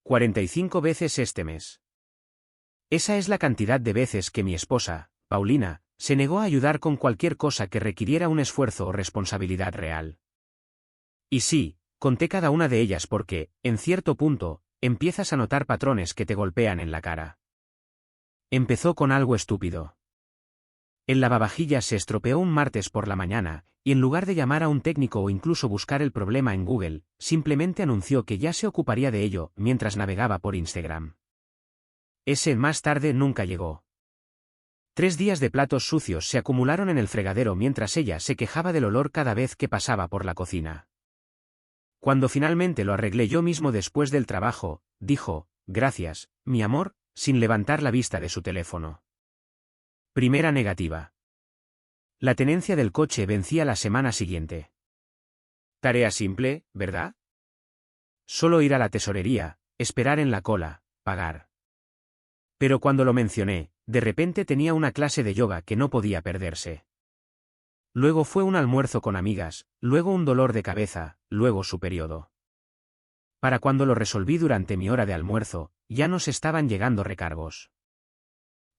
45 veces este mes. Esa es la cantidad de veces que mi esposa, Paulina, se negó a ayudar con cualquier cosa que requiriera un esfuerzo o responsabilidad real. Y sí, conté cada una de ellas porque, en cierto punto, empiezas a notar patrones que te golpean en la cara. Empezó con algo estúpido. El lavavajillas se estropeó un martes por la mañana, y en lugar de llamar a un técnico o incluso buscar el problema en Google, simplemente anunció que ya se ocuparía de ello mientras navegaba por Instagram. Ese más tarde nunca llegó. 3 días de platos sucios se acumularon en el fregadero mientras ella se quejaba del olor cada vez que pasaba por la cocina. Cuando finalmente lo arreglé yo mismo después del trabajo, dijo, «Gracias, mi amor», sin levantar la vista de su teléfono. Primera negativa. La tenencia del coche vencía la semana siguiente. Tarea simple, ¿verdad? Solo ir a la tesorería, esperar en la cola, pagar. Pero cuando lo mencioné, de repente tenía una clase de yoga que no podía perderse. Luego fue un almuerzo con amigas, luego un dolor de cabeza, luego su periodo. Para cuando lo resolví durante mi hora de almuerzo, ya nos estaban llegando recargos.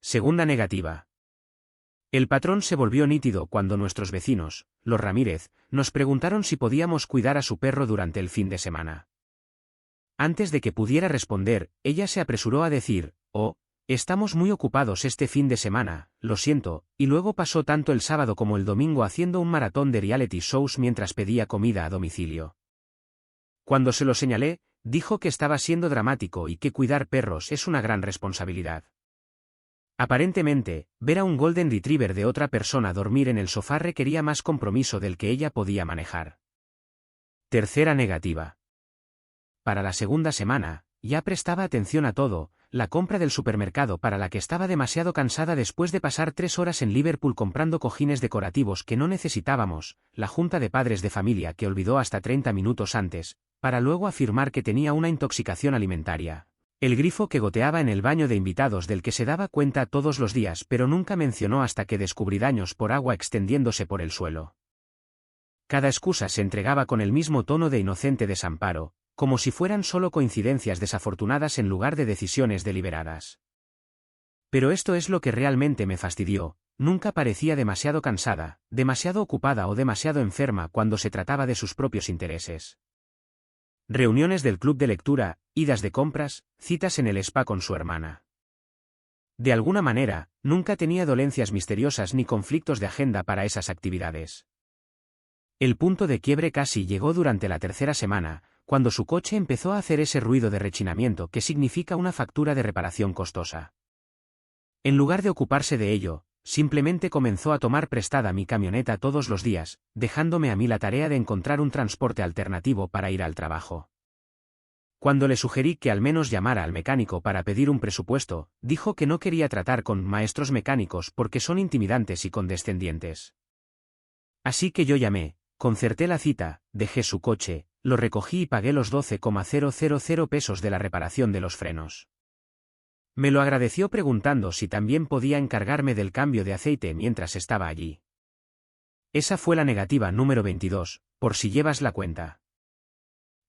Segunda negativa. El patrón se volvió nítido cuando nuestros vecinos, los Ramírez, nos preguntaron si podíamos cuidar a su perro durante el fin de semana. Antes de que pudiera responder, ella se apresuró a decir, «Oh, estamos muy ocupados este fin de semana, lo siento», y luego pasó tanto el sábado como el domingo haciendo un maratón de reality shows mientras pedía comida a domicilio. Cuando se lo señalé, dijo que estaba siendo dramático y que cuidar perros es una gran responsabilidad. Aparentemente, ver a un Golden Retriever de otra persona dormir en el sofá requería más compromiso del que ella podía manejar. Tercera negativa. Para la segunda semana, ya prestaba atención a todo, la compra del supermercado para la que estaba demasiado cansada después de pasar 3 horas en Liverpool comprando cojines decorativos que no necesitábamos, la junta de padres de familia que olvidó hasta 30 minutos antes, para luego afirmar que tenía una intoxicación alimentaria. El grifo que goteaba en el baño de invitados del que se daba cuenta todos los días pero nunca mencionó hasta que descubrí daños por agua extendiéndose por el suelo. Cada excusa se entregaba con el mismo tono de inocente desamparo, como si fueran solo coincidencias desafortunadas en lugar de decisiones deliberadas. Pero esto es lo que realmente me fastidió, nunca parecía demasiado cansada, demasiado ocupada o demasiado enferma cuando se trataba de sus propios intereses. Reuniones del club de lectura, idas de compras, citas en el spa con su hermana. De alguna manera, nunca tenía dolencias misteriosas ni conflictos de agenda para esas actividades. El punto de quiebre casi llegó durante la tercera semana, cuando su coche empezó a hacer ese ruido de rechinamiento que significa una factura de reparación costosa. En lugar de ocuparse de ello, simplemente comenzó a tomar prestada mi camioneta todos los días, dejándome a mí la tarea de encontrar un transporte alternativo para ir al trabajo. Cuando le sugerí que al menos llamara al mecánico para pedir un presupuesto, dijo que no quería tratar con maestros mecánicos porque son intimidantes y condescendientes. Así que yo llamé, concerté la cita, dejé su coche, lo recogí y pagué los 12,000 pesos de la reparación de los frenos. Me lo agradeció preguntando si también podía encargarme del cambio de aceite mientras estaba allí. Esa fue la negativa número 22, por si llevas la cuenta.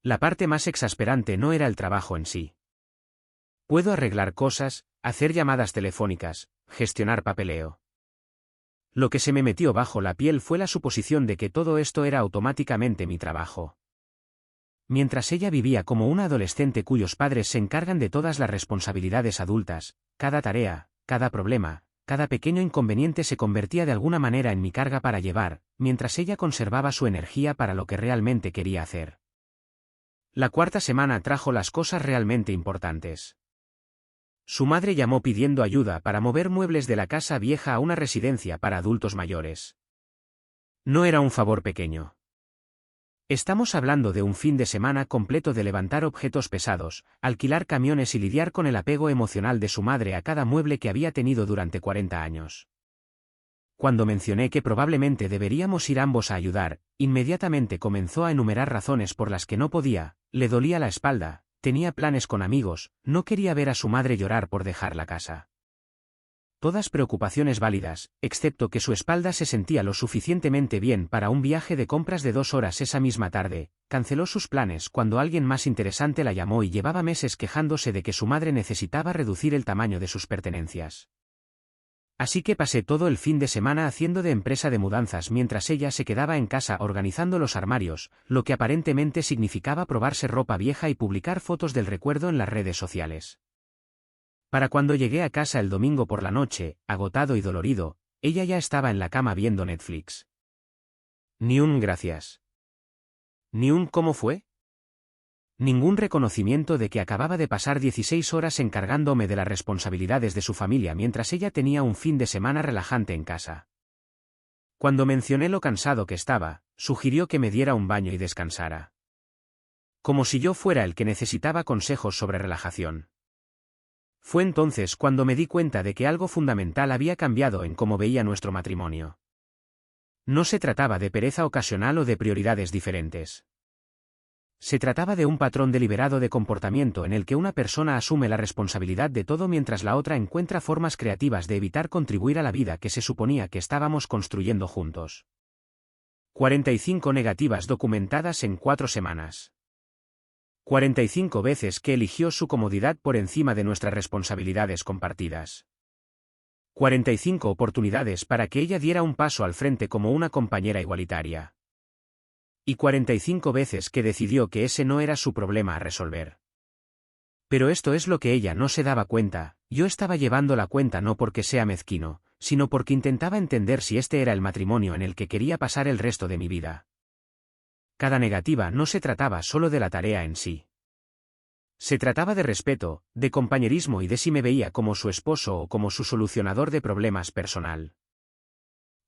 La parte más exasperante no era el trabajo en sí. Puedo arreglar cosas, hacer llamadas telefónicas, gestionar papeleo. Lo que se me metió bajo la piel fue la suposición de que todo esto era automáticamente mi trabajo. Mientras ella vivía como una adolescente cuyos padres se encargan de todas las responsabilidades adultas, cada tarea, cada problema, cada pequeño inconveniente se convertía de alguna manera en mi carga para llevar, mientras ella conservaba su energía para lo que realmente quería hacer. La cuarta semana trajo las cosas realmente importantes. Su madre llamó pidiendo ayuda para mover muebles de la casa vieja a una residencia para adultos mayores. No era un favor pequeño. Estamos hablando de un fin de semana completo de levantar objetos pesados, alquilar camiones y lidiar con el apego emocional de su madre a cada mueble que había tenido durante 40 años. Cuando mencioné que probablemente deberíamos ir ambos a ayudar, inmediatamente comenzó a enumerar razones por las que no podía, le dolía la espalda, tenía planes con amigos, no quería ver a su madre llorar por dejar la casa. todas preocupaciones válidas, excepto que su espalda se sentía lo suficientemente bien para un viaje de compras de 2 horas esa misma tarde. Canceló sus planes cuando alguien más interesante la llamó y llevaba meses quejándose de que su madre necesitaba reducir el tamaño de sus pertenencias. Así que pasé todo el fin de semana haciendo de empresa de mudanzas mientras ella se quedaba en casa organizando los armarios, lo que aparentemente significaba probarse ropa vieja y publicar fotos del recuerdo en las redes sociales. Para cuando llegué a casa el domingo por la noche, agotado y dolorido, ella ya estaba en la cama viendo Netflix. Ni un gracias. Ni un ¿cómo fue? Ningún reconocimiento de que acababa de pasar 16 horas encargándome de las responsabilidades de su familia mientras ella tenía un fin de semana relajante en casa. Cuando mencioné lo cansado que estaba, sugirió que me diera un baño y descansara. Como si yo fuera el que necesitaba consejos sobre relajación. Fue entonces cuando me di cuenta de que algo fundamental había cambiado en cómo veía nuestro matrimonio. No se trataba de pereza ocasional o de prioridades diferentes. Se trataba de un patrón deliberado de comportamiento en el que una persona asume la responsabilidad de todo mientras la otra encuentra formas creativas de evitar contribuir a la vida que se suponía que estábamos construyendo juntos. 45 negativas documentadas en 4 semanas. 45 veces que eligió su comodidad por encima de nuestras responsabilidades compartidas. 45 oportunidades para que ella diera un paso al frente como una compañera igualitaria. Y 45 veces que decidió que ese no era su problema a resolver. Pero esto es lo que ella no se daba cuenta, yo estaba llevando la cuenta no porque sea mezquino, sino porque intentaba entender si este era el matrimonio en el que quería pasar el resto de mi vida. Cada negativa no se trataba solo de la tarea en sí. Se trataba de respeto, de compañerismo y de si me veía como su esposo o como su solucionador de problemas personal.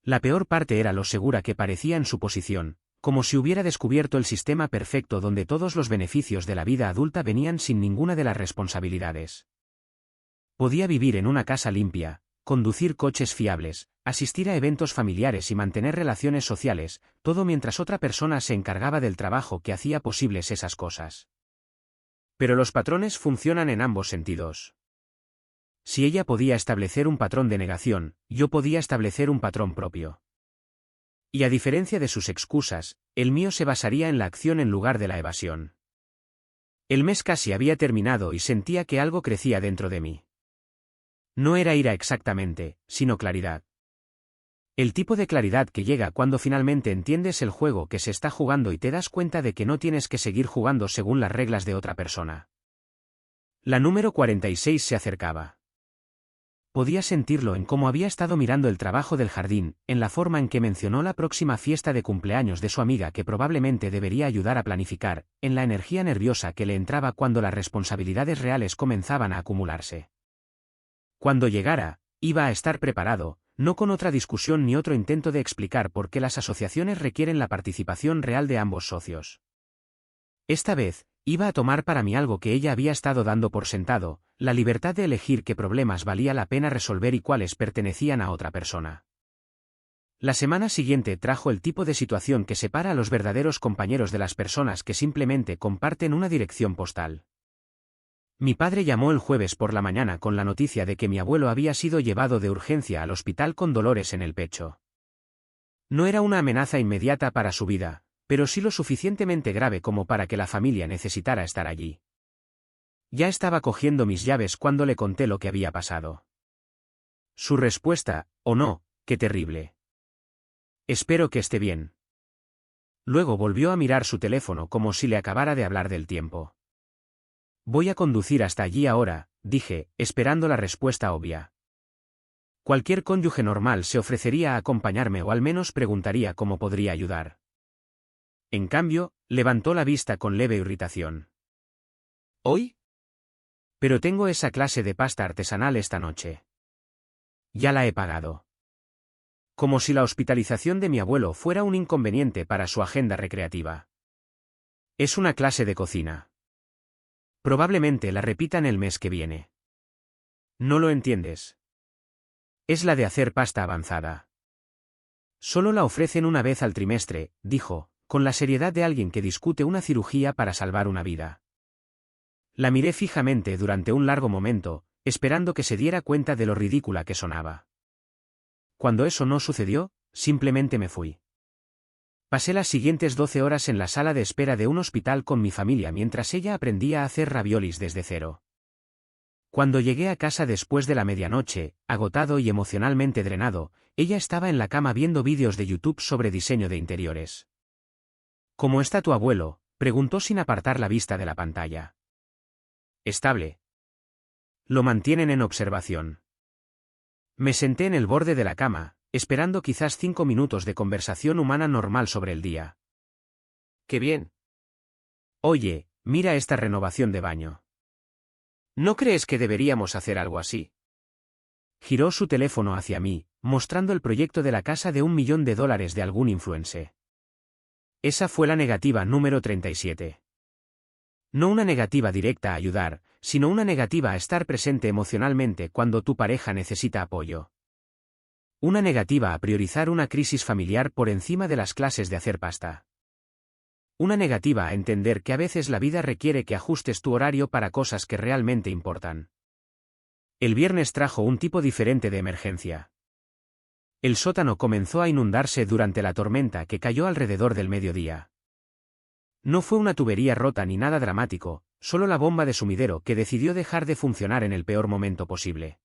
La peor parte era lo segura que parecía en su posición, como si hubiera descubierto el sistema perfecto donde todos los beneficios de la vida adulta venían sin ninguna de las responsabilidades. Podía vivir en una casa limpia, conducir coches fiables, asistir a eventos familiares y mantener relaciones sociales, todo mientras otra persona se encargaba del trabajo que hacía posibles esas cosas. Pero los patrones funcionan en ambos sentidos. Si ella podía establecer un patrón de negación, yo podía establecer un patrón propio. Y a diferencia de sus excusas, el mío se basaría en la acción en lugar de la evasión. El mes casi había terminado y sentía que algo crecía dentro de mí. No era ira exactamente, sino claridad. El tipo de claridad que llega cuando finalmente entiendes el juego que se está jugando y te das cuenta de que no tienes que seguir jugando según las reglas de otra persona. La número 46 se acercaba. Podía sentirlo en cómo había estado mirando el trabajo del jardín, en la forma en que mencionó la próxima fiesta de cumpleaños de su amiga que probablemente debería ayudar a planificar, en la energía nerviosa que le entraba cuando las responsabilidades reales comenzaban a acumularse. Cuando llegara, iba a estar preparado, no con otra discusión ni otro intento de explicar por qué las asociaciones requieren la participación real de ambos socios. Esta vez, iba a tomar para mí algo que ella había estado dando por sentado, la libertad de elegir qué problemas valía la pena resolver y cuáles pertenecían a otra persona. La semana siguiente trajo el tipo de situación que separa a los verdaderos compañeros de las personas que simplemente comparten una dirección postal. Mi padre llamó el jueves por la mañana con la noticia de que mi abuelo había sido llevado de urgencia al hospital con dolores en el pecho. No era una amenaza inmediata para su vida, pero sí lo suficientemente grave como para que la familia necesitara estar allí. Ya estaba cogiendo mis llaves cuando le conté lo que había pasado. Su respuesta, oh no, qué terrible. Espero que esté bien. Luego volvió a mirar su teléfono como si le acabara de hablar del tiempo. Voy a conducir hasta allí ahora, dije, esperando la respuesta obvia. Cualquier cónyuge normal se ofrecería a acompañarme o al menos preguntaría cómo podría ayudar. En cambio, levantó la vista con leve irritación. ¿Hoy? Pero tengo esa clase de pasta artesanal esta noche. Ya la he pagado. Como si la hospitalización de mi abuelo fuera un inconveniente para su agenda recreativa. Es una clase de cocina. Probablemente la repitan el mes que viene. ¿No lo entiendes? Es la de hacer pasta avanzada. Solo la ofrecen una vez al trimestre, dijo, con la seriedad de alguien que discute una cirugía para salvar una vida. La miré fijamente durante un largo momento, esperando que se diera cuenta de lo ridícula que sonaba. Cuando eso no sucedió, simplemente me fui. Pasé las siguientes 12 horas en la sala de espera de un hospital con mi familia mientras ella aprendía a hacer raviolis desde cero. Cuando llegué a casa después de la medianoche, agotado y emocionalmente drenado, ella estaba en la cama viendo vídeos de YouTube sobre diseño de interiores. ¿Cómo está tu abuelo?, preguntó sin apartar la vista de la pantalla. Estable. Lo mantienen en observación. Me senté en el borde de la cama, esperando quizás 5 minutos de conversación humana normal sobre el día. ¡Qué bien! Oye, mira esta renovación de baño. ¿No crees que deberíamos hacer algo así? Giró su teléfono hacia mí, mostrando el proyecto de la casa de $1 millón de algún influencer. Esa fue la negativa número 37. No una negativa directa a ayudar, sino una negativa a estar presente emocionalmente cuando tu pareja necesita apoyo. Una negativa a priorizar una crisis familiar por encima de las clases de hacer pasta. Una negativa a entender que a veces la vida requiere que ajustes tu horario para cosas que realmente importan. El viernes trajo un tipo diferente de emergencia. El sótano comenzó a inundarse durante la tormenta que cayó alrededor del mediodía. No fue una tubería rota ni nada dramático, solo la bomba de sumidero que decidió dejar de funcionar en el peor momento posible.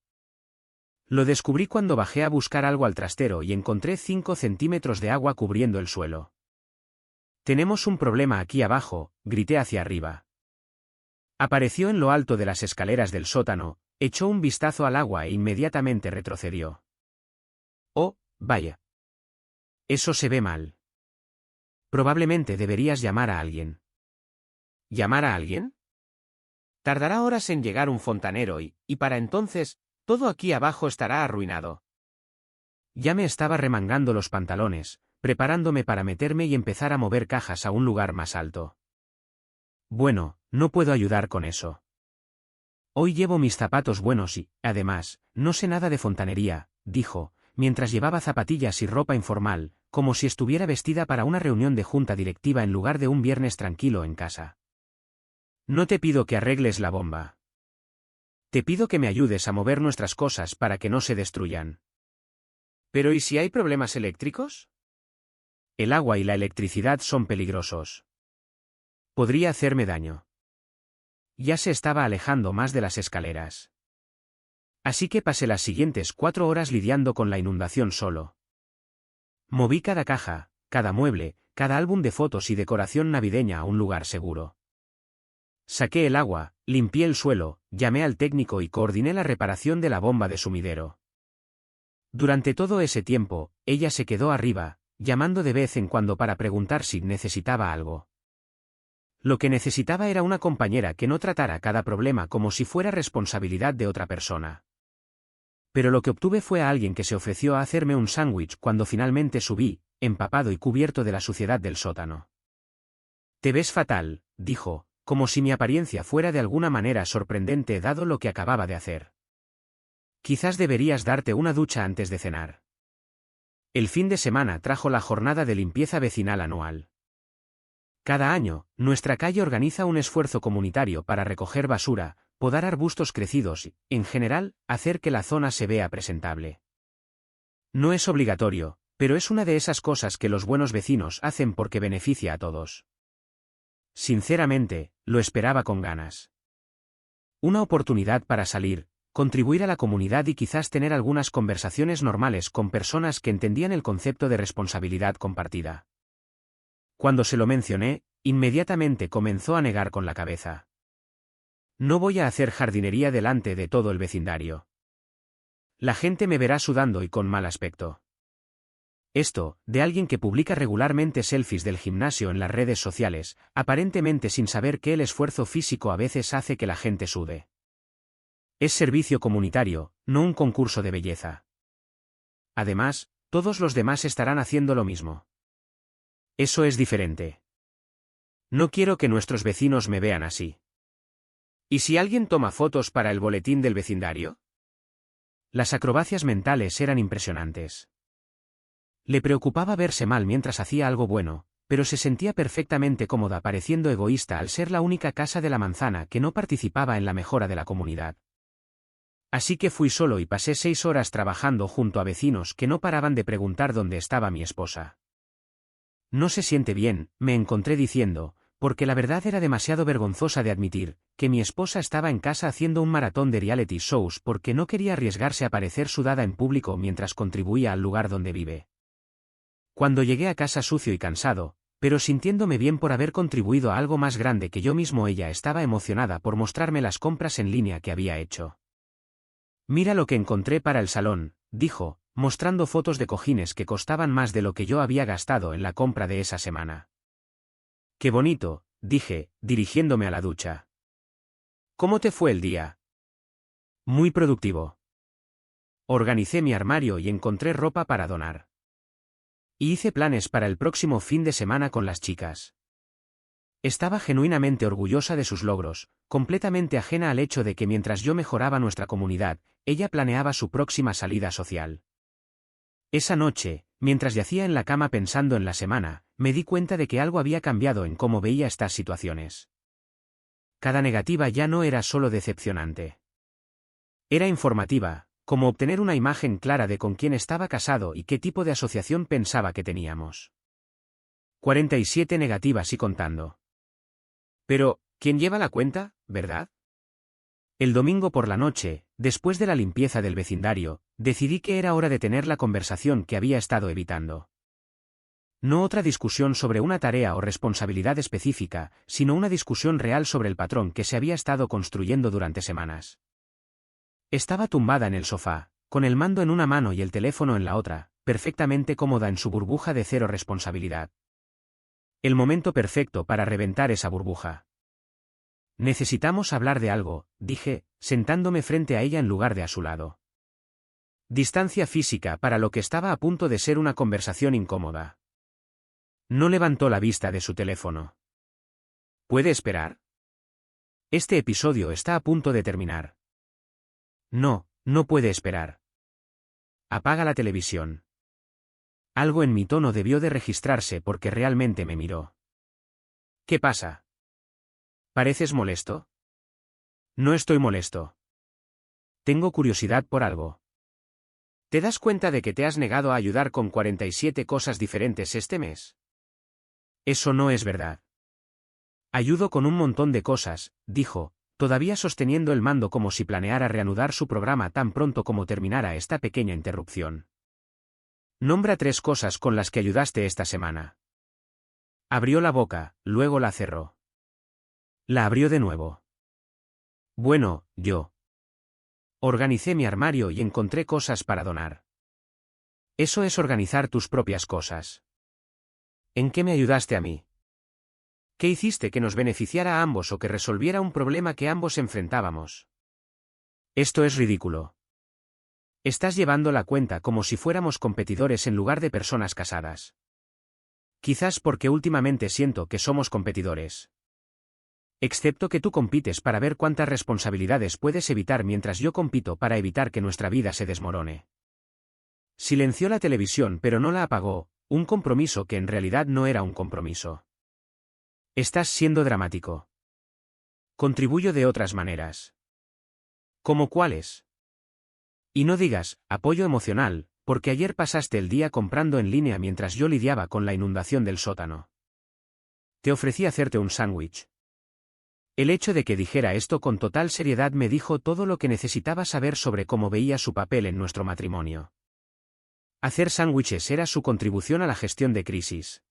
Lo descubrí cuando bajé a buscar algo al trastero y encontré 5 centímetros de agua cubriendo el suelo. «Tenemos un problema aquí abajo», grité hacia arriba. Apareció en lo alto de las escaleras del sótano, echó un vistazo al agua e inmediatamente retrocedió. «Oh, vaya. Eso se ve mal. Probablemente deberías llamar a alguien». ¿Llamar a alguien? Tardará horas en llegar un fontanero y para entonces, todo aquí abajo estará arruinado. Ya me estaba remangando los pantalones, preparándome para meterme y empezar a mover cajas a un lugar más alto. Bueno, no puedo ayudar con eso. Hoy llevo mis zapatos buenos y, además, no sé nada de fontanería, dijo, mientras llevaba zapatillas y ropa informal, como si estuviera vestida para una reunión de junta directiva en lugar de un viernes tranquilo en casa. No te pido que arregles la bomba. Te pido que me ayudes a mover nuestras cosas para que no se destruyan. ¿Pero y si hay problemas eléctricos? El agua y la electricidad son peligrosos. Podría hacerme daño. Ya se estaba alejando más de las escaleras. Así que pasé las siguientes 4 horas lidiando con la inundación solo. Moví cada caja, cada mueble, cada álbum de fotos y decoración navideña a un lugar seguro. Saqué el agua, limpié el suelo, llamé al técnico y coordiné la reparación de la bomba de sumidero. Durante todo ese tiempo, ella se quedó arriba, llamando de vez en cuando para preguntar si necesitaba algo. Lo que necesitaba era una compañera que no tratara cada problema como si fuera responsabilidad de otra persona. Pero lo que obtuve fue a alguien que se ofreció a hacerme un sándwich cuando finalmente subí, empapado y cubierto de la suciedad del sótano. «Te ves fatal», dijo, como si mi apariencia fuera de alguna manera sorprendente dado lo que acababa de hacer. «Quizás deberías darte una ducha antes de cenar». El fin de semana trajo la jornada de limpieza vecinal anual. Cada año, nuestra calle organiza un esfuerzo comunitario para recoger basura, podar arbustos crecidos y, en general, hacer que la zona se vea presentable. No es obligatorio, pero es una de esas cosas que los buenos vecinos hacen porque beneficia a todos. Sinceramente, lo esperaba con ganas. Una oportunidad para salir, contribuir a la comunidad y quizás tener algunas conversaciones normales con personas que entendían el concepto de responsabilidad compartida. Cuando se lo mencioné, inmediatamente comenzó a negar con la cabeza. «No voy a hacer jardinería delante de todo el vecindario. La gente me verá sudando y con mal aspecto». Esto, de alguien que publica regularmente selfies del gimnasio en las redes sociales, aparentemente sin saber que el esfuerzo físico a veces hace que la gente sude. Es servicio comunitario, no un concurso de belleza. Además, todos los demás estarán haciendo lo mismo. Eso es diferente. No quiero que nuestros vecinos me vean así. ¿Y si alguien toma fotos para el boletín del vecindario? Las acrobacias mentales eran impresionantes. Le preocupaba verse mal mientras hacía algo bueno, pero se sentía perfectamente cómoda pareciendo egoísta al ser la única casa de la manzana que no participaba en la mejora de la comunidad. Así que fui solo y pasé 6 horas trabajando junto a vecinos que no paraban de preguntar dónde estaba mi esposa. No se siente bien, me encontré diciendo, porque la verdad era demasiado vergonzosa de admitir, que mi esposa estaba en casa haciendo un maratón de reality shows porque no quería arriesgarse a parecer sudada en público mientras contribuía al lugar donde vive. Cuando llegué a casa sucio y cansado, pero sintiéndome bien por haber contribuido a algo más grande que yo mismo, ella estaba emocionada por mostrarme las compras en línea que había hecho. Mira lo que encontré para el salón, dijo, mostrando fotos de cojines que costaban más de lo que yo había gastado en la compra de esa semana. Qué bonito, dije, dirigiéndome a la ducha. ¿Cómo te fue el día? Muy productivo. Organicé mi armario y encontré ropa para donar. Y hice planes para el próximo fin de semana con las chicas. Estaba genuinamente orgullosa de sus logros, completamente ajena al hecho de que mientras yo mejoraba nuestra comunidad, ella planeaba su próxima salida social. Esa noche, mientras yacía en la cama pensando en la semana, me di cuenta de que algo había cambiado en cómo veía estas situaciones. Cada negativa ya no era solo decepcionante. Era informativa, como obtener una imagen clara de con quién estaba casado y qué tipo de asociación pensaba que teníamos. 47 negativas y contando. Pero, ¿quién lleva la cuenta, verdad? El domingo por la noche, después de la limpieza del vecindario, decidí que era hora de tener la conversación que había estado evitando. No otra discusión sobre una tarea o responsabilidad específica, sino una discusión real sobre el patrón que se había estado construyendo durante semanas. Estaba tumbada en el sofá, con el mando en una mano y el teléfono en la otra, perfectamente cómoda en su burbuja de cero responsabilidad. El momento perfecto para reventar esa burbuja. Necesitamos hablar de algo, dije, sentándome frente a ella en lugar de a su lado. Distancia física para lo que estaba a punto de ser una conversación incómoda. No levantó la vista de su teléfono. ¿Puede esperar? Este episodio está a punto de terminar. No, no puede esperar. Apaga la televisión. Algo en mi tono debió de registrarse porque realmente me miró. ¿Qué pasa? ¿Pareces molesto? No estoy molesto. Tengo curiosidad por algo. ¿Te das cuenta de que te has negado a ayudar con 47 cosas diferentes este mes? Eso no es verdad. Ayudo con un montón de cosas, dijo, todavía sosteniendo el mando como si planeara reanudar su programa tan pronto como terminara esta pequeña interrupción. Nombra 3 cosas con las que ayudaste esta semana. Abrió la boca, luego la cerró. La abrió de nuevo. Bueno, yo. Organicé mi armario y encontré cosas para donar. Eso es organizar tus propias cosas. ¿En qué me ayudaste a mí? ¿Qué hiciste que nos beneficiara a ambos o que resolviera un problema que ambos enfrentábamos? Esto es ridículo. Estás llevando la cuenta como si fuéramos competidores en lugar de personas casadas. Quizás porque últimamente siento que somos competidores. Excepto que tú compites para ver cuántas responsabilidades puedes evitar mientras yo compito para evitar que nuestra vida se desmorone. Silenció la televisión pero no la apagó, un compromiso que en realidad no era un compromiso. Estás siendo dramático. Contribuyo de otras maneras. ¿Cómo cuáles? Y no digas, apoyo emocional, porque ayer pasaste el día comprando en línea mientras yo lidiaba con la inundación del sótano. Te ofrecí hacerte un sándwich. El hecho de que dijera esto con total seriedad me dijo todo lo que necesitaba saber sobre cómo veía su papel en nuestro matrimonio. Hacer sándwiches era su contribución a la gestión de crisis.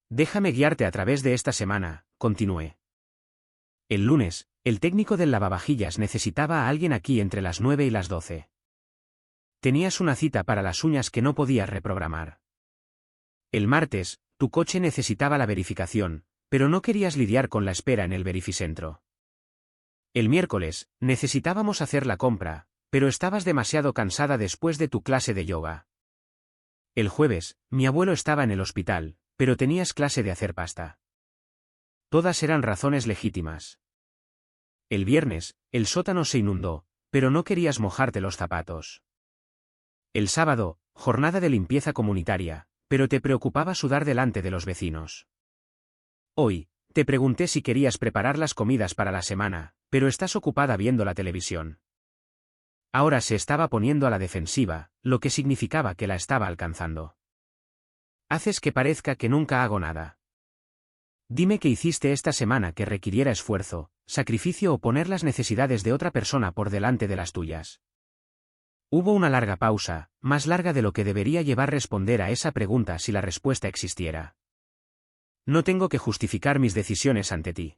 Déjame guiarte a través de esta semana, continué. El lunes, el técnico del lavavajillas necesitaba a alguien aquí entre las 9 y las 12. Tenías una cita para las uñas que no podías reprogramar. El martes, tu coche necesitaba la verificación, pero no querías lidiar con la espera en el verificentro. El miércoles, necesitábamos hacer la compra, pero estabas demasiado cansada después de tu clase de yoga. El jueves, mi abuelo estaba en el hospital, pero tenías clase de hacer pasta. Todas eran razones legítimas. El viernes, el sótano se inundó, pero no querías mojarte los zapatos. El sábado, jornada de limpieza comunitaria, pero te preocupaba sudar delante de los vecinos. Hoy, te pregunté si querías preparar las comidas para la semana, pero estás ocupada viendo la televisión. Ahora se estaba poniendo a la defensiva, lo que significaba que la estaba alcanzando. Haces que parezca que nunca hago nada. Dime qué hiciste esta semana que requiriera esfuerzo, sacrificio o poner las necesidades de otra persona por delante de las tuyas. Hubo una larga pausa, más larga de lo que debería llevar responder a esa pregunta si la respuesta existiera. No tengo que justificar mis decisiones ante ti.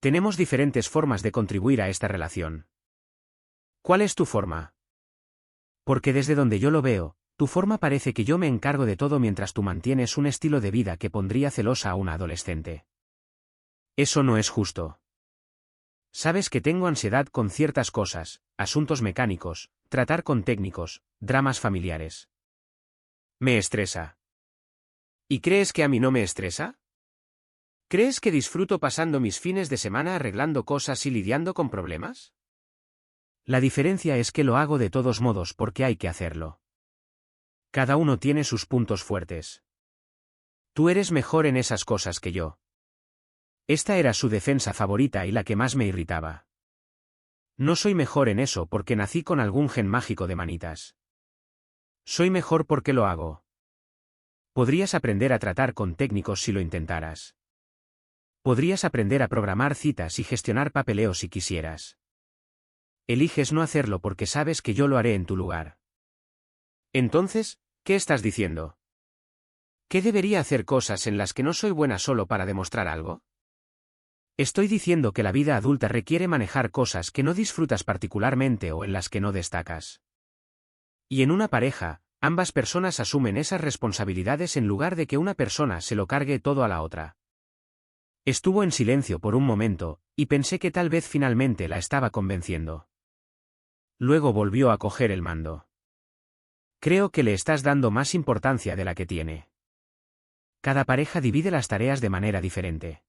Tenemos diferentes formas de contribuir a esta relación. ¿Cuál es tu forma? Porque desde donde yo lo veo, tu forma parece que yo me encargo de todo mientras tú mantienes un estilo de vida que pondría celosa a una adolescente. Eso no es justo. Sabes que tengo ansiedad con ciertas cosas, asuntos mecánicos, tratar con técnicos, dramas familiares. Me estresa. ¿Y crees que a mí no me estresa? ¿Crees que disfruto pasando mis fines de semana arreglando cosas y lidiando con problemas? La diferencia es que lo hago de todos modos porque hay que hacerlo. Cada uno tiene sus puntos fuertes. Tú eres mejor en esas cosas que yo. Esta era su defensa favorita y la que más me irritaba. No soy mejor en eso porque nací con algún gen mágico de manitas. Soy mejor porque lo hago. Podrías aprender a tratar con técnicos si lo intentaras. Podrías aprender a programar citas y gestionar papeleo si quisieras. Eliges no hacerlo porque sabes que yo lo haré en tu lugar. Entonces, ¿qué estás diciendo? ¿Qué debería hacer cosas en las que no soy buena solo para demostrar algo? Estoy diciendo que la vida adulta requiere manejar cosas que no disfrutas particularmente o en las que no destacas. Y en una pareja, ambas personas asumen esas responsabilidades en lugar de que una persona se lo cargue todo a la otra. Estuvo en silencio por un momento, y pensé que tal vez finalmente la estaba convenciendo. Luego volvió a coger el mando. Creo que le estás dando más importancia de la que tiene. Cada pareja divide las tareas de manera diferente.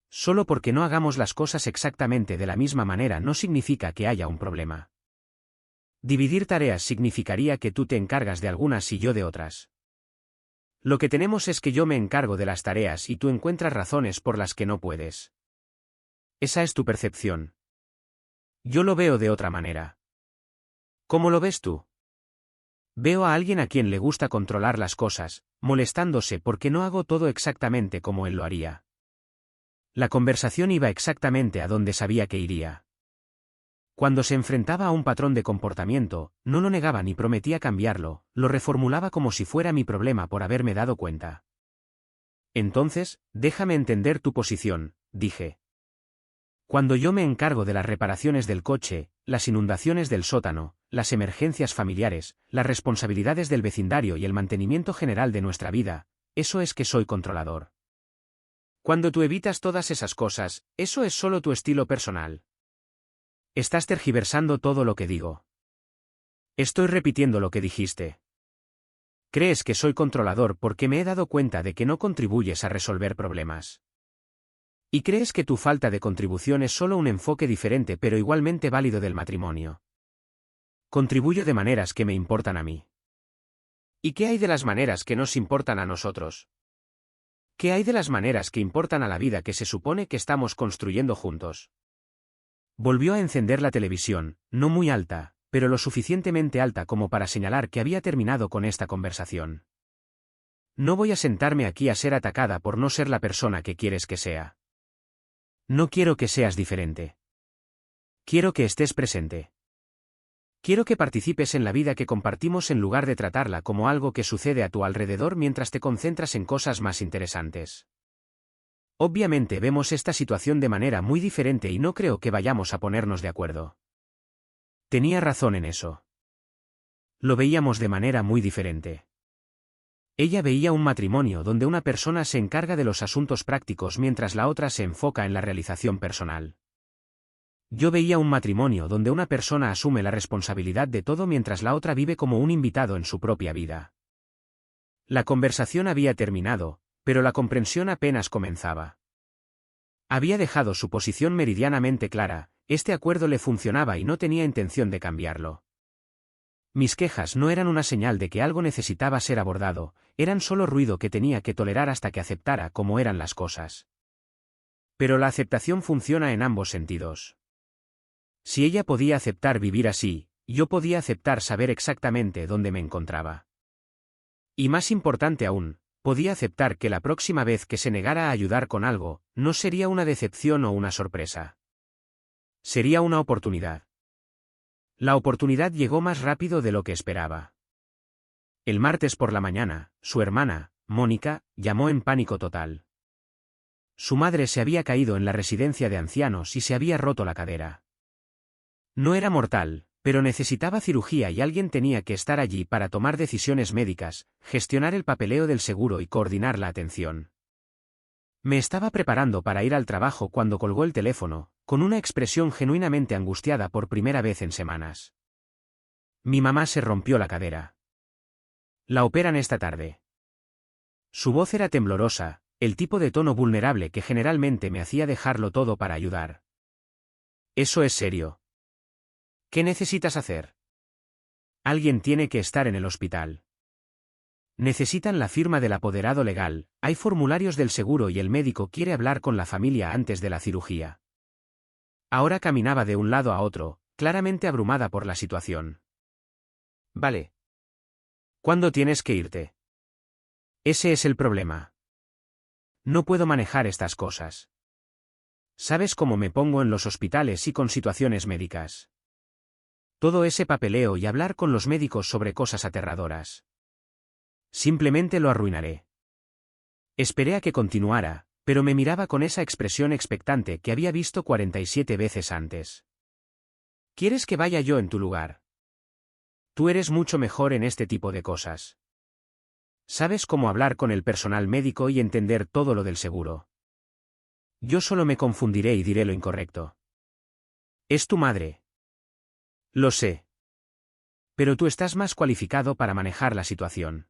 Solo porque no hagamos las cosas exactamente de la misma manera no significa que haya un problema. Dividir tareas significaría que tú te encargas de algunas y yo de otras. Lo que tenemos es que yo me encargo de las tareas y tú encuentras razones por las que no puedes. Esa es tu percepción. Yo lo veo de otra manera. ¿Cómo lo ves tú? Veo a alguien a quien le gusta controlar las cosas, molestándose porque no hago todo exactamente como él lo haría. La conversación iba exactamente a donde sabía que iría. Cuando se enfrentaba a un patrón de comportamiento, no lo negaba ni prometía cambiarlo, lo reformulaba como si fuera mi problema por haberme dado cuenta. Entonces, déjame entender tu posición, dije. Cuando yo me encargo de las reparaciones del coche, las inundaciones del sótano, las emergencias familiares, las responsabilidades del vecindario y el mantenimiento general de nuestra vida, eso es que soy controlador. Cuando tú evitas todas esas cosas, eso es solo tu estilo personal. Estás tergiversando todo lo que digo. Estoy repitiendo lo que dijiste. Crees que soy controlador porque me he dado cuenta de que no contribuyes a resolver problemas. Y crees que tu falta de contribución es solo un enfoque diferente pero igualmente válido del matrimonio. Contribuyo de maneras que me importan a mí. ¿Y qué hay de las maneras que nos importan a nosotros? ¿Qué hay de las maneras que importan a la vida que se supone que estamos construyendo juntos? Volvió a encender la televisión, no muy alta, pero lo suficientemente alta como para señalar que había terminado con esta conversación. No voy a sentarme aquí a ser atacada por no ser la persona que quieres que sea. No quiero que seas diferente. Quiero que estés presente. Quiero que participes en la vida que compartimos en lugar de tratarla como algo que sucede a tu alrededor mientras te concentras en cosas más interesantes. Obviamente vemos esta situación de manera muy diferente y no creo que vayamos a ponernos de acuerdo. Tenía razón en eso. Lo veíamos de manera muy diferente. Ella veía un matrimonio donde una persona se encarga de los asuntos prácticos mientras la otra se enfoca en la realización personal. Yo veía un matrimonio donde una persona asume la responsabilidad de todo mientras la otra vive como un invitado en su propia vida. La conversación había terminado, pero la comprensión apenas comenzaba. Había dejado su posición meridianamente clara, este acuerdo le funcionaba y no tenía intención de cambiarlo. Mis quejas no eran una señal de que algo necesitaba ser abordado, eran solo ruido que tenía que tolerar hasta que aceptara cómo eran las cosas. Pero la aceptación funciona en ambos sentidos. Si ella podía aceptar vivir así, yo podía aceptar saber exactamente dónde me encontraba. Y más importante aún, podía aceptar que la próxima vez que se negara a ayudar con algo, no sería una decepción o una sorpresa. Sería una oportunidad. La oportunidad llegó más rápido de lo que esperaba. El martes por la mañana, su hermana, Mónica, llamó en pánico total. Su madre se había caído en la residencia de ancianos y se había roto la cadera. No era mortal, pero necesitaba cirugía y alguien tenía que estar allí para tomar decisiones médicas, gestionar el papeleo del seguro y coordinar la atención. Me estaba preparando para ir al trabajo cuando colgó el teléfono, con una expresión genuinamente angustiada por primera vez en semanas. Mi mamá se rompió la cadera. La operan esta tarde. Su voz era temblorosa, el tipo de tono vulnerable que generalmente me hacía dejarlo todo para ayudar. ¿Eso es serio? ¿Qué necesitas hacer? Alguien tiene que estar en el hospital. Necesitan la firma del apoderado legal, hay formularios del seguro y el médico quiere hablar con la familia antes de la cirugía. Ahora caminaba de un lado a otro, claramente abrumada por la situación. Vale. ¿Cuándo tienes que irte? Ese es el problema. No puedo manejar estas cosas. ¿Sabes cómo me pongo en los hospitales y con situaciones médicas? Todo ese papeleo y hablar con los médicos sobre cosas aterradoras. Simplemente lo arruinaré. Esperé a que continuara, pero me miraba con esa expresión expectante que había visto 47 veces antes. ¿Quieres que vaya yo en tu lugar? Tú eres mucho mejor en este tipo de cosas. Sabes cómo hablar con el personal médico y entender todo lo del seguro. Yo solo me confundiré y diré lo incorrecto. Es tu madre. Lo sé. Pero tú estás más cualificado para manejar la situación.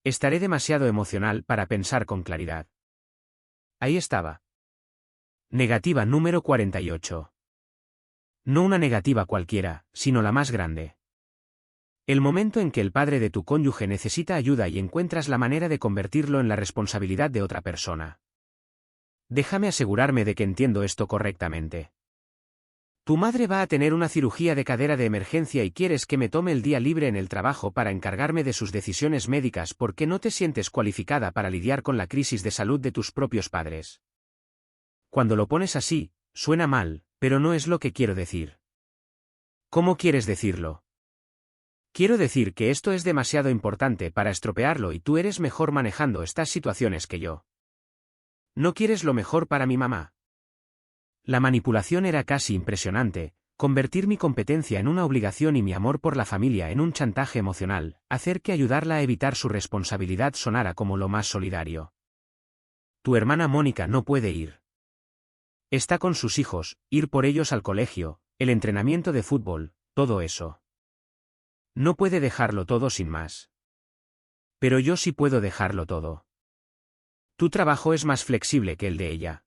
Estaré demasiado emocional para pensar con claridad. Ahí estaba. Negativa número 48. No una negativa cualquiera, sino la más grande. El momento en que el padre de tu cónyuge necesita ayuda y encuentras la manera de convertirlo en la responsabilidad de otra persona. Déjame asegurarme de que entiendo esto correctamente. Tu madre va a tener una cirugía de cadera de emergencia y quieres que me tome el día libre en el trabajo para encargarme de sus decisiones médicas porque no te sientes cualificada para lidiar con la crisis de salud de tus propios padres. Cuando lo pones así, suena mal, pero no es lo que quiero decir. ¿Cómo quieres decirlo? Quiero decir que esto es demasiado importante para estropearlo y tú eres mejor manejando estas situaciones que yo. ¿No quieres lo mejor para mi mamá? La manipulación era casi impresionante, convertir mi competencia en una obligación y mi amor por la familia en un chantaje emocional, hacer que ayudarla a evitar su responsabilidad sonara como lo más solidario. Tu hermana Mónica no puede ir. Está con sus hijos, ir por ellos al colegio, el entrenamiento de fútbol, todo eso. No puede dejarlo todo sin más. Pero yo sí puedo dejarlo todo. Tu trabajo es más flexible que el de ella.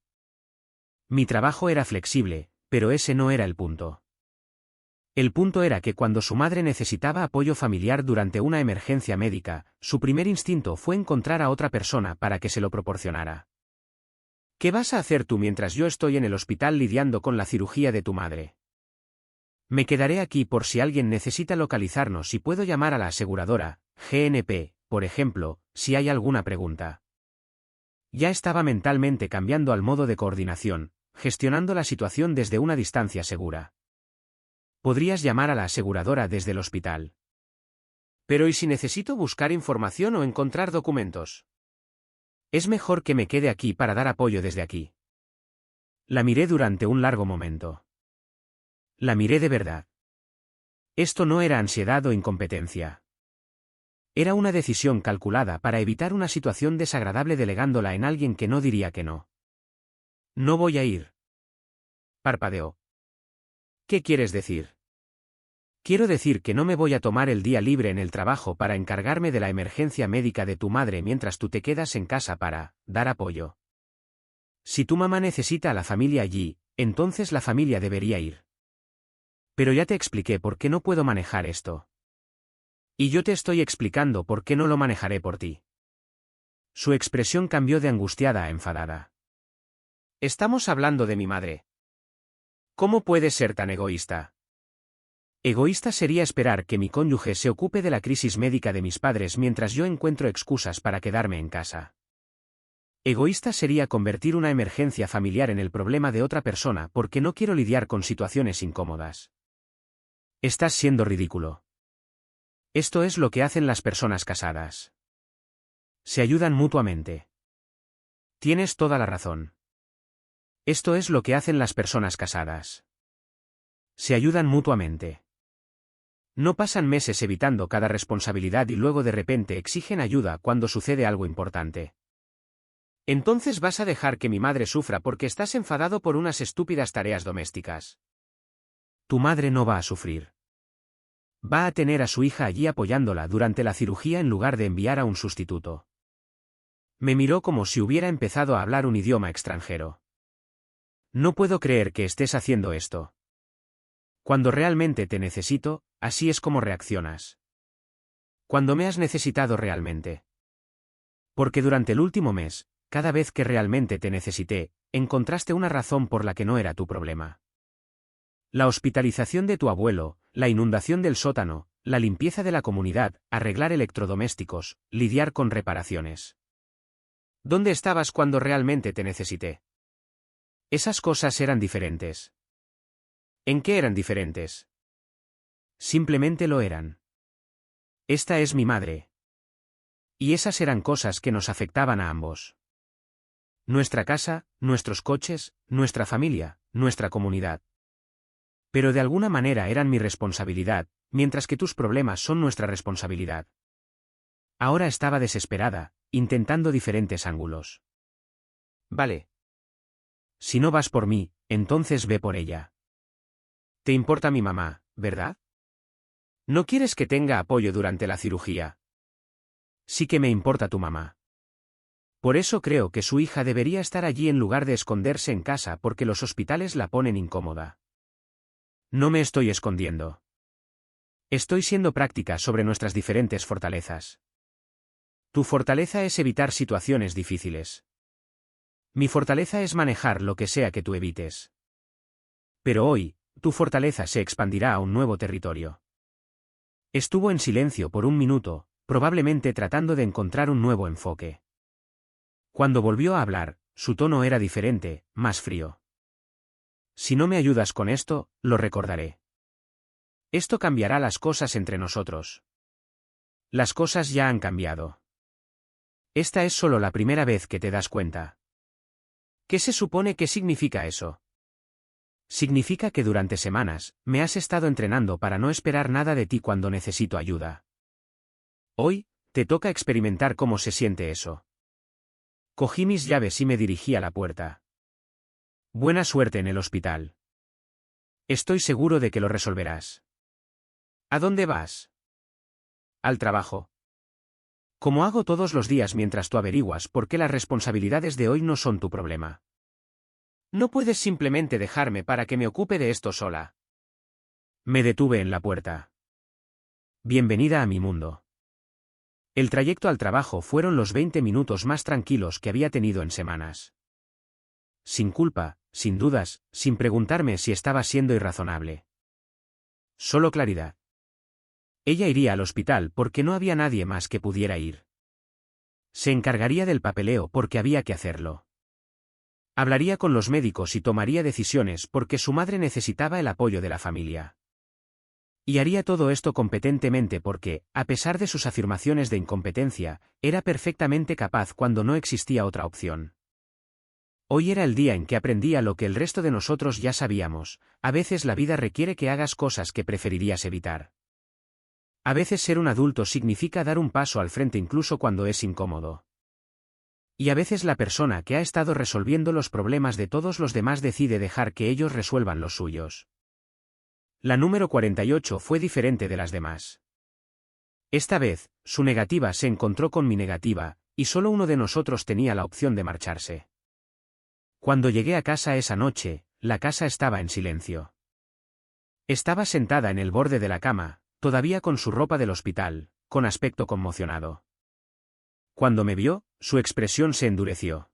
Mi trabajo era flexible, pero ese no era el punto. El punto era que cuando su madre necesitaba apoyo familiar durante una emergencia médica, su primer instinto fue encontrar a otra persona para que se lo proporcionara. ¿Qué vas a hacer tú mientras yo estoy en el hospital lidiando con la cirugía de tu madre? Me quedaré aquí por si alguien necesita localizarnos y puedo llamar a la aseguradora, GNP, por ejemplo, si hay alguna pregunta. Ya estaba mentalmente cambiando al modo de coordinación, gestionando la situación desde una distancia segura. Podrías llamar a la aseguradora desde el hospital. Pero ¿y si necesito buscar información o encontrar documentos? Es mejor que me quede aquí para dar apoyo desde aquí. La miré durante un largo momento. La miré de verdad. Esto no era ansiedad o incompetencia. Era una decisión calculada para evitar una situación desagradable delegándola en alguien que no diría que no. No voy a ir. Parpadeó. ¿Qué quieres decir? Quiero decir que no me voy a tomar el día libre en el trabajo para encargarme de la emergencia médica de tu madre mientras tú te quedas en casa para dar apoyo. Si tu mamá necesita a la familia allí, entonces la familia debería ir. Pero ya te expliqué por qué no puedo manejar esto. Y yo te estoy explicando por qué no lo manejaré por ti. Su expresión cambió de angustiada a enfadada. Estamos hablando de mi madre. ¿Cómo puedes ser tan egoísta? Egoísta sería esperar que mi cónyuge se ocupe de la crisis médica de mis padres mientras yo encuentro excusas para quedarme en casa. Egoísta sería convertir una emergencia familiar en el problema de otra persona porque no quiero lidiar con situaciones incómodas. Estás siendo ridículo. Esto es lo que hacen las personas casadas. Se ayudan mutuamente. Tienes toda la razón. Esto es lo que hacen las personas casadas. Se ayudan mutuamente. No pasan meses evitando cada responsabilidad y luego de repente exigen ayuda cuando sucede algo importante. Entonces vas a dejar que mi madre sufra porque estás enfadado por unas estúpidas tareas domésticas. Tu madre no va a sufrir. Va a tener a su hija allí apoyándola durante la cirugía en lugar de enviar a un sustituto. Me miró como si hubiera empezado a hablar un idioma extranjero. No puedo creer que estés haciendo esto. Cuando realmente te necesito, así es como reaccionas. Cuando me has necesitado realmente. Porque durante el último mes, cada vez que realmente te necesité, encontraste una razón por la que no era tu problema. La hospitalización de tu abuelo, la inundación del sótano, la limpieza de la comunidad, arreglar electrodomésticos, lidiar con reparaciones. ¿Dónde estabas cuando realmente te necesité? Esas cosas eran diferentes. ¿En qué eran diferentes? Simplemente lo eran. Esta es mi madre. Y esas eran cosas que nos afectaban a ambos. Nuestra casa, nuestros coches, nuestra familia, nuestra comunidad. Pero de alguna manera eran mi responsabilidad, mientras que tus problemas son nuestra responsabilidad. Ahora estaba desesperada, intentando diferentes ángulos. Vale. Si no vas por mí, entonces ve por ella. Te importa mi mamá, ¿verdad? ¿No quieres que tenga apoyo durante la cirugía? Sí que me importa tu mamá. Por eso creo que su hija debería estar allí en lugar de esconderse en casa porque los hospitales la ponen incómoda. No me estoy escondiendo. Estoy siendo práctica sobre nuestras diferentes fortalezas. Tu fortaleza es evitar situaciones difíciles. Mi fortaleza es manejar lo que sea que tú evites. Pero hoy, tu fortaleza se expandirá a un nuevo territorio. Estuvo en silencio por un minuto, probablemente tratando de encontrar un nuevo enfoque. Cuando volvió a hablar, su tono era diferente, más frío. Si no me ayudas con esto, lo recordaré. Esto cambiará las cosas entre nosotros. Las cosas ya han cambiado. Esta es solo la primera vez que te das cuenta. ¿Qué se supone que significa eso? Significa que durante semanas, me has estado entrenando para no esperar nada de ti cuando necesito ayuda. Hoy, te toca experimentar cómo se siente eso. Cogí mis llaves y me dirigí a la puerta. Buena suerte en el hospital. Estoy seguro de que lo resolverás. ¿A dónde vas? Al trabajo. Como hago todos los días mientras tú averiguas por qué las responsabilidades de hoy no son tu problema. No puedes simplemente dejarme para que me ocupe de esto sola. Me detuve en la puerta. Bienvenida a mi mundo. El trayecto al trabajo fueron los 20 minutos más tranquilos que había tenido en semanas. Sin culpa, sin dudas, sin preguntarme si estaba siendo irrazonable. Solo claridad. Ella iría al hospital porque no había nadie más que pudiera ir. Se encargaría del papeleo porque había que hacerlo. Hablaría con los médicos y tomaría decisiones porque su madre necesitaba el apoyo de la familia. Y haría todo esto competentemente porque, a pesar de sus afirmaciones de incompetencia, era perfectamente capaz cuando no existía otra opción. Hoy era el día en que aprendía lo que el resto de nosotros ya sabíamos: a veces la vida requiere que hagas cosas que preferirías evitar. A veces ser un adulto significa dar un paso al frente incluso cuando es incómodo. Y a veces la persona que ha estado resolviendo los problemas de todos los demás decide dejar que ellos resuelvan los suyos. La número 48 fue diferente de las demás. Esta vez, su negativa se encontró con mi negativa, y solo uno de nosotros tenía la opción de marcharse. Cuando llegué a casa esa noche, la casa estaba en silencio. Estaba sentada en el borde de la cama, todavía con su ropa del hospital, con aspecto conmocionado. Cuando me vio, su expresión se endureció.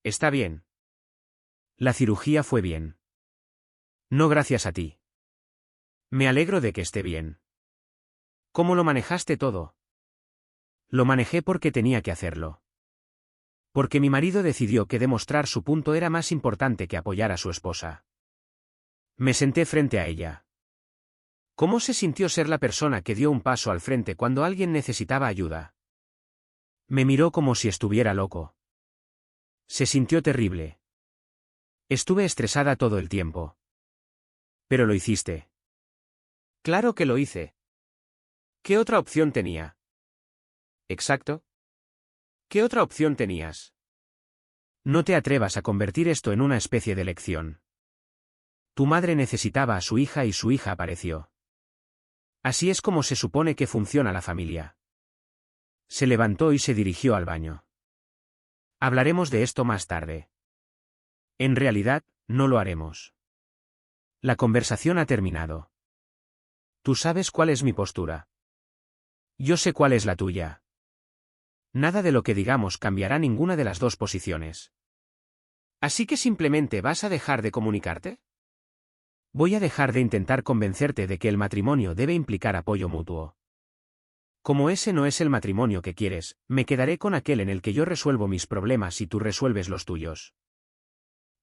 ¿Está bien? La cirugía fue bien. No gracias a ti. Me alegro de que esté bien. ¿Cómo lo manejaste todo? Lo manejé porque tenía que hacerlo. Porque mi marido decidió que demostrar su punto era más importante que apoyar a su esposa. Me senté frente a ella. ¿Cómo se sintió ser la persona que dio un paso al frente cuando alguien necesitaba ayuda? Me miró como si estuviera loco. Se sintió terrible. Estuve estresada todo el tiempo. Pero lo hiciste. Claro que lo hice. ¿Qué otra opción tenía? Exacto. ¿Qué otra opción tenías? No te atrevas a convertir esto en una especie de lección. Tu madre necesitaba a su hija y su hija apareció. Así es como se supone que funciona la familia. Se levantó y se dirigió al baño. Hablaremos de esto más tarde. En realidad, no lo haremos. La conversación ha terminado. Tú sabes cuál es mi postura. Yo sé cuál es la tuya. Nada de lo que digamos cambiará ninguna de las dos posiciones. ¿Así que simplemente vas a dejar de comunicarte? Voy a dejar de intentar convencerte de que el matrimonio debe implicar apoyo mutuo. Como ese no es el matrimonio que quieres, me quedaré con aquel en el que yo resuelvo mis problemas y tú resuelves los tuyos.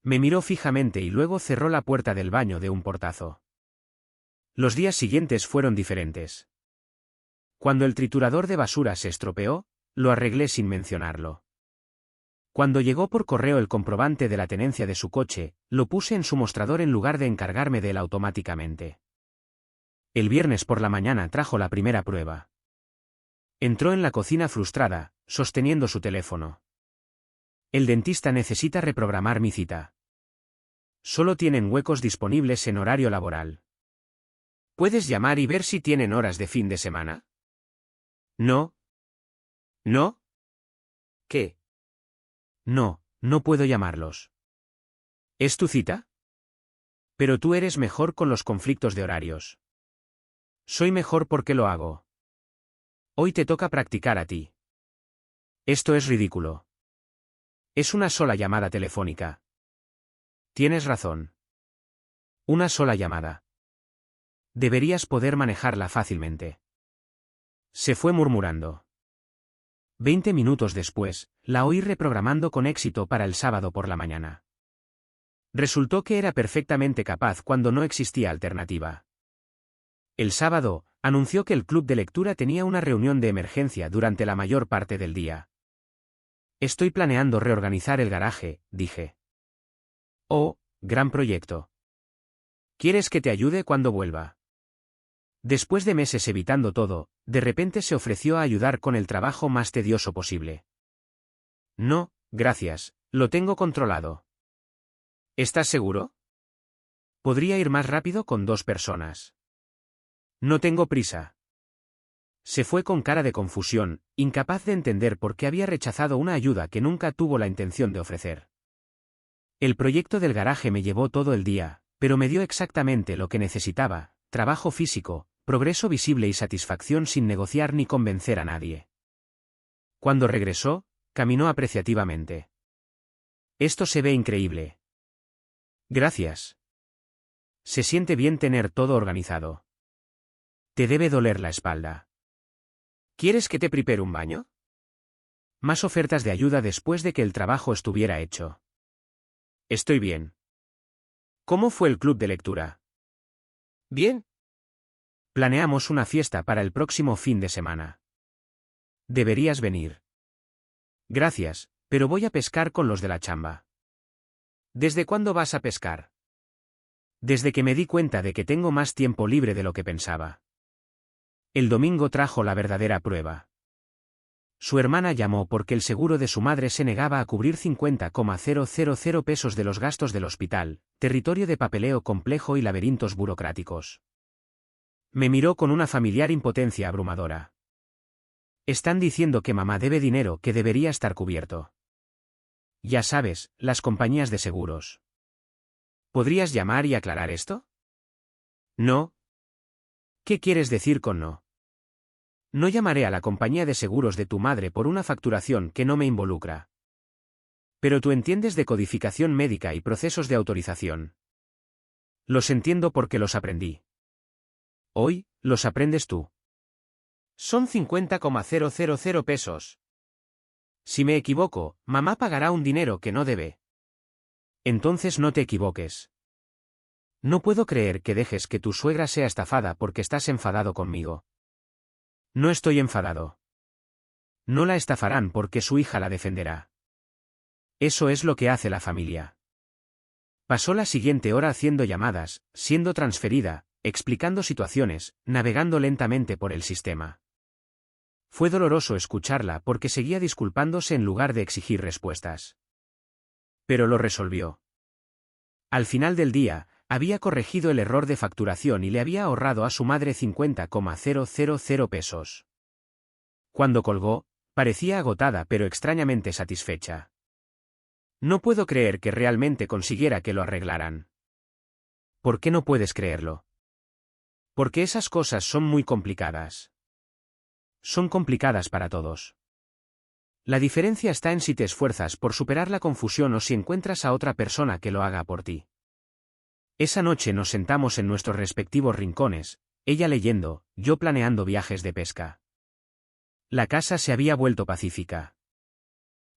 Me miró fijamente y luego cerró la puerta del baño de un portazo. Los días siguientes fueron diferentes. Cuando el triturador de basura se estropeó, lo arreglé sin mencionarlo. Cuando llegó por correo el comprobante de la tenencia de su coche, lo puse en su mostrador en lugar de encargarme de él automáticamente. El viernes por la mañana trajo la primera prueba. Entró en la cocina frustrada, sosteniendo su teléfono. El dentista necesita reprogramar mi cita. Solo tienen huecos disponibles en horario laboral. ¿Puedes llamar y ver si tienen horas de fin de semana? No. ¿No? ¿Qué? No, no puedo llamarlos. ¿Es tu cita? Pero tú eres mejor con los conflictos de horarios. Soy mejor porque lo hago. Hoy te toca practicar a ti. Esto es ridículo. Es una sola llamada telefónica. Tienes razón. Una sola llamada. Deberías poder manejarla fácilmente. Se fue murmurando. 20 minutos después, la oí reprogramando con éxito para el sábado por la mañana. Resultó que era perfectamente capaz cuando no existía alternativa. El sábado, anunció que el club de lectura tenía una reunión de emergencia durante la mayor parte del día. Estoy planeando reorganizar el garaje, dije. Oh, gran proyecto. ¿Quieres que te ayude cuando vuelva? Después de meses evitando todo, de repente se ofreció a ayudar con el trabajo más tedioso posible. No, gracias, lo tengo controlado. ¿Estás seguro? Podría ir más rápido con 2 personas. No tengo prisa. Se fue con cara de confusión, incapaz de entender por qué había rechazado una ayuda que nunca tuvo la intención de ofrecer. El proyecto del garaje me llevó todo el día, pero me dio exactamente lo que necesitaba: trabajo físico, progreso visible y satisfacción sin negociar ni convencer a nadie. Cuando regresó, caminó apreciativamente. Esto se ve increíble. Gracias. Se siente bien tener todo organizado. Te debe doler la espalda. ¿Quieres que te prepare un baño? Más ofertas de ayuda después de que el trabajo estuviera hecho. Estoy bien. ¿Cómo fue el club de lectura? Bien. Planeamos una fiesta para el próximo fin de semana. Deberías venir. Gracias, pero voy a pescar con los de la chamba. ¿Desde cuándo vas a pescar? Desde que me di cuenta de que tengo más tiempo libre de lo que pensaba. El domingo trajo la verdadera prueba. Su hermana llamó porque el seguro de su madre se negaba a cubrir 50,000 pesos de los gastos del hospital, territorio de papeleo complejo y laberintos burocráticos. Me miró con una familiar impotencia abrumadora. Están diciendo que mamá debe dinero que debería estar cubierto. Ya sabes, las compañías de seguros. ¿Podrías llamar y aclarar esto? No. ¿Qué quieres decir con no? No llamaré a la compañía de seguros de tu madre por una facturación que no me involucra. Pero tú entiendes de codificación médica y procesos de autorización. Los entiendo porque los aprendí. Hoy, los aprendes tú. Son 50,000 pesos. Si me equivoco, mamá pagará un dinero que no debe. Entonces no te equivoques. No puedo creer que dejes que tu suegra sea estafada porque estás enfadado conmigo. No estoy enfadado. No la estafarán porque su hija la defenderá. Eso es lo que hace la familia. Pasó la siguiente hora haciendo llamadas, siendo transferida, explicando situaciones, navegando lentamente por el sistema. Fue doloroso escucharla porque seguía disculpándose en lugar de exigir respuestas. Pero lo resolvió. Al final del día, había corregido el error de facturación y le había ahorrado a su madre 50,000 pesos. Cuando colgó, parecía agotada pero extrañamente satisfecha. No puedo creer que realmente consiguiera que lo arreglaran. ¿Por qué no puedes creerlo? Porque esas cosas son muy complicadas. Son complicadas para todos. La diferencia está en si te esfuerzas por superar la confusión o si encuentras a otra persona que lo haga por ti. Esa noche nos sentamos en nuestros respectivos rincones, ella leyendo, yo planeando viajes de pesca. La casa se había vuelto pacífica.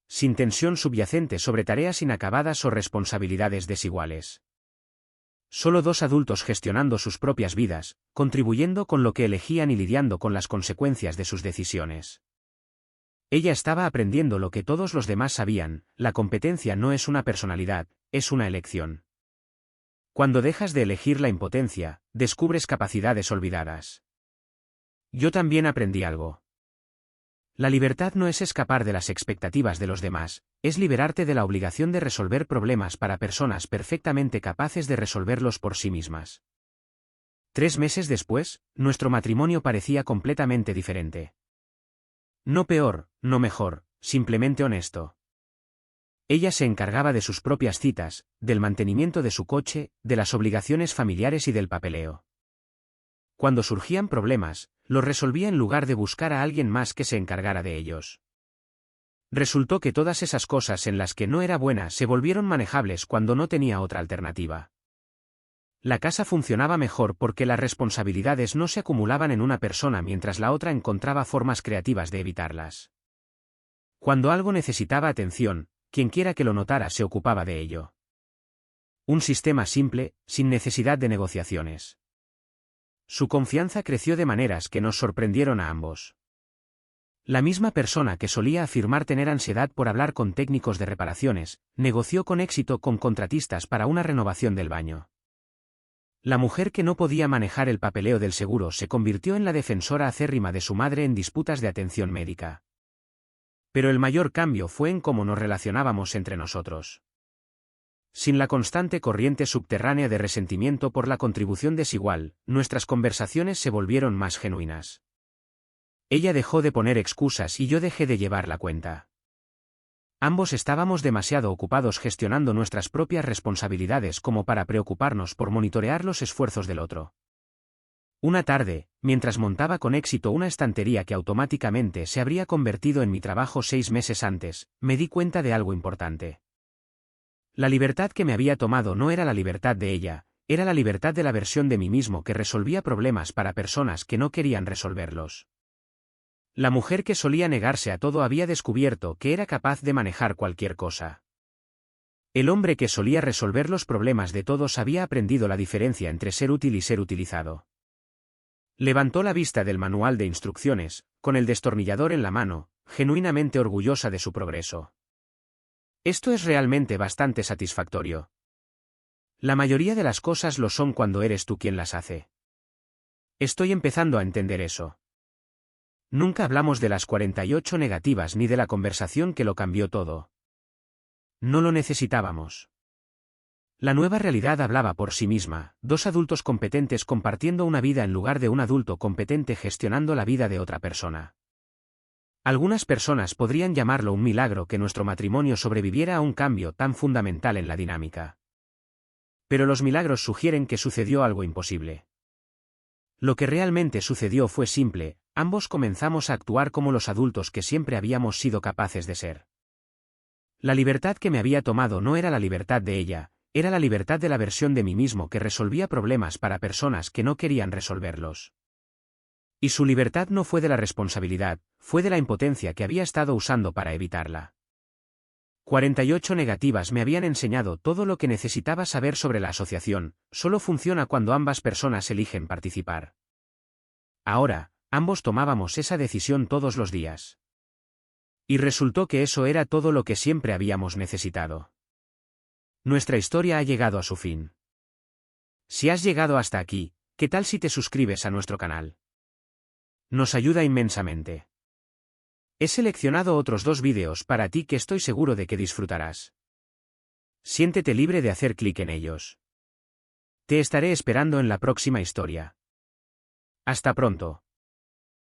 Sin tensión subyacente sobre tareas inacabadas o responsabilidades desiguales. Solo dos adultos gestionando sus propias vidas, contribuyendo con lo que elegían y lidiando con las consecuencias de sus decisiones. Ella estaba aprendiendo lo que todos los demás sabían: la competencia no es una personalidad, es una elección. Cuando dejas de elegir la impotencia, descubres capacidades olvidadas. Yo también aprendí algo. La libertad no es escapar de las expectativas de los demás, es liberarte de la obligación de resolver problemas para personas perfectamente capaces de resolverlos por sí mismas. 3 meses después, nuestro matrimonio parecía completamente diferente. No peor, no mejor, simplemente honesto. Ella se encargaba de sus propias citas, del mantenimiento de su coche, de las obligaciones familiares y del papeleo. Cuando surgían problemas, los resolvía en lugar de buscar a alguien más que se encargara de ellos. Resultó que todas esas cosas en las que no era buena se volvieron manejables cuando no tenía otra alternativa. La casa funcionaba mejor porque las responsabilidades no se acumulaban en una persona mientras la otra encontraba formas creativas de evitarlas. Cuando algo necesitaba atención, quienquiera que lo notara se ocupaba de ello. Un sistema simple, sin necesidad de negociaciones. Su confianza creció de maneras que nos sorprendieron a ambos. La misma persona que solía afirmar tener ansiedad por hablar con técnicos de reparaciones, negoció con éxito con contratistas para una renovación del baño. La mujer que no podía manejar el papeleo del seguro se convirtió en la defensora acérrima de su madre en disputas de atención médica. Pero el mayor cambio fue en cómo nos relacionábamos entre nosotros. Sin la constante corriente subterránea de resentimiento por la contribución desigual, nuestras conversaciones se volvieron más genuinas. Ella dejó de poner excusas y yo dejé de llevar la cuenta. Ambos estábamos demasiado ocupados gestionando nuestras propias responsabilidades como para preocuparnos por monitorear los esfuerzos del otro. Una tarde, mientras montaba con éxito una estantería que automáticamente se habría convertido en mi trabajo 6 meses antes, me di cuenta de algo importante. La libertad que me había tomado no era la libertad de ella, era la libertad de la versión de mí mismo que resolvía problemas para personas que no querían resolverlos. La mujer que solía negarse a todo había descubierto que era capaz de manejar cualquier cosa. El hombre que solía resolver los problemas de todos había aprendido la diferencia entre ser útil y ser utilizado. Levantó la vista del manual de instrucciones, con el destornillador en la mano, genuinamente orgullosa de su progreso. Esto es realmente bastante satisfactorio. La mayoría de las cosas lo son cuando eres tú quien las hace. Estoy empezando a entender eso. Nunca hablamos de las 48 negativas ni de la conversación que lo cambió todo. No lo necesitábamos. La nueva realidad hablaba por sí misma, 2 adultos competentes compartiendo una vida en lugar de un adulto competente gestionando la vida de otra persona. Algunas personas podrían llamarlo un milagro que nuestro matrimonio sobreviviera a un cambio tan fundamental en la dinámica. Pero los milagros sugieren que sucedió algo imposible. Lo que realmente sucedió fue simple: ambos comenzamos a actuar como los adultos que siempre habíamos sido capaces de ser. La libertad que me había tomado no era la libertad de ella, era la libertad de la versión de mí mismo que resolvía problemas para personas que no querían resolverlos. Y su libertad no fue de la responsabilidad, fue de la impotencia que había estado usando para evitarla. 48 negativas me habían enseñado todo lo que necesitaba saber sobre la asociación, solo funciona cuando ambas personas eligen participar. Ahora, ambos tomábamos esa decisión todos los días. Y resultó que eso era todo lo que siempre habíamos necesitado. Nuestra historia ha llegado a su fin. Si has llegado hasta aquí, ¿qué tal si te suscribes a nuestro canal? Nos ayuda inmensamente. He seleccionado otros 2 vídeos para ti que estoy seguro de que disfrutarás. Siéntete libre de hacer clic en ellos. Te estaré esperando en la próxima historia. Hasta pronto.